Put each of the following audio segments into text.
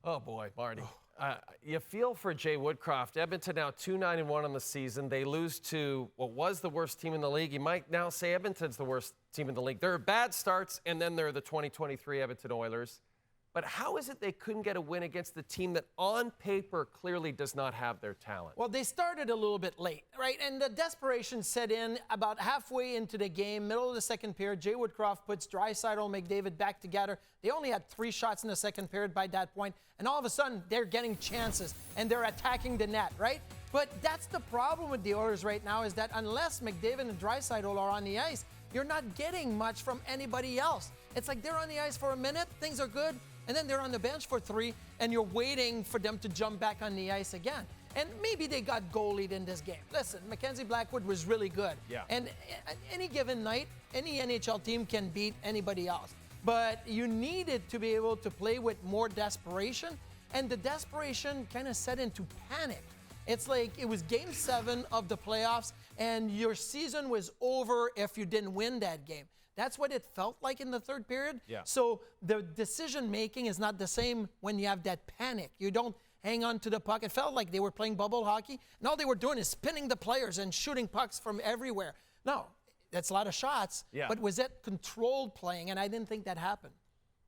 Oh, boy, Marty. You feel for Jay Woodcroft. Edmonton now 2-9-1 on the season. They lose to what was the worst team in the league. You might now say Edmonton's the worst team in the league. There are bad starts, and then there are the 2023 Edmonton Oilers. But how is it they couldn't get a win against the team that on paper clearly does not have their talent? Well, they started a little bit late, right? And the desperation set in about halfway into the game, middle of the second period. Jay Woodcroft puts Draisaitl, McDavid back together. They only had 3 shots in the second period by that point. And all of a sudden, they're getting chances, and they're attacking the net, right? But that's the problem with the Oilers right now, is that unless McDavid and Draisaitl are on the ice, you're not getting much from anybody else. It's like they're on the ice for a minute, things are good, and then they're on the bench for 3, and you're waiting for them to jump back on the ice again. And maybe they got goalied in this game. Listen, Mackenzie Blackwood was really good. Yeah. And any given night, any NHL team can beat anybody else. But you needed to be able to play with more desperation, and the desperation kind of set into panic. It's like it was Game 7 of the playoffs, and your season was over if you didn't win that game. That's what it felt like in the third period. Yeah. So the decision-making is not the same when you have that panic. You don't hang on to the puck. It felt like they were playing bubble hockey, and all they were doing is spinning the players and shooting pucks from everywhere. No, that's a lot of shots, but was it controlled playing? And I didn't think that happened.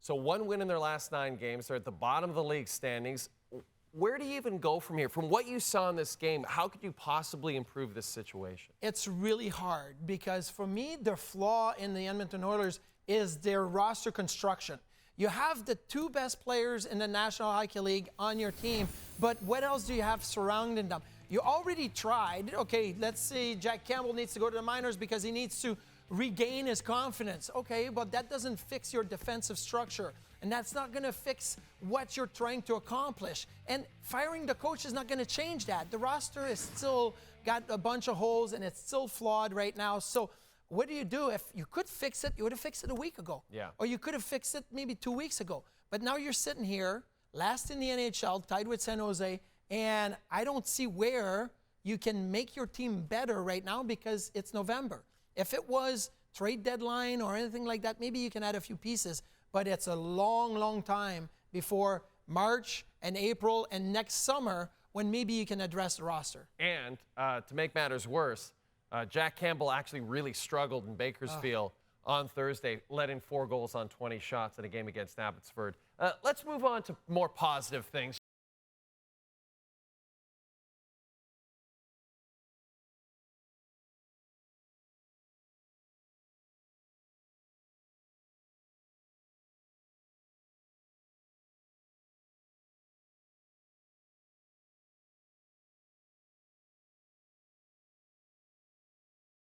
So 1 win in their last 9 games. They're at the bottom of the league standings. Where do you even go from here? From what you saw in this game, how could you possibly improve this situation? It's really hard because for me, the flaw in the Edmonton Oilers is their roster construction. You have the 2 best players in the National Hockey League on your team, but what else do you have surrounding them? You already tried. Okay, let's say Jack Campbell needs to go to the minors because he needs to regain his confidence. Okay, but that doesn't fix your defensive structure. And that's not going to fix what you're trying to accomplish. And firing the coach is not going to change that. The roster is still got a bunch of holes, and it's still flawed right now. So what do? If you could fix it, you would have fixed it a week ago. Yeah. Or you could have fixed it maybe 2 weeks ago. But now you're sitting here, last in the NHL, tied with San Jose, and I don't see where you can make your team better right now because it's November. If it was trade deadline or anything like that, maybe you can add a few pieces. But it's a long, long time before March and April and next summer when maybe you can address the roster. And to make matters worse, Jack Campbell actually really struggled in Bakersfield on Thursday, letting 4 goals on 20 shots in a game against Abbotsford. Let's move on to more positive things.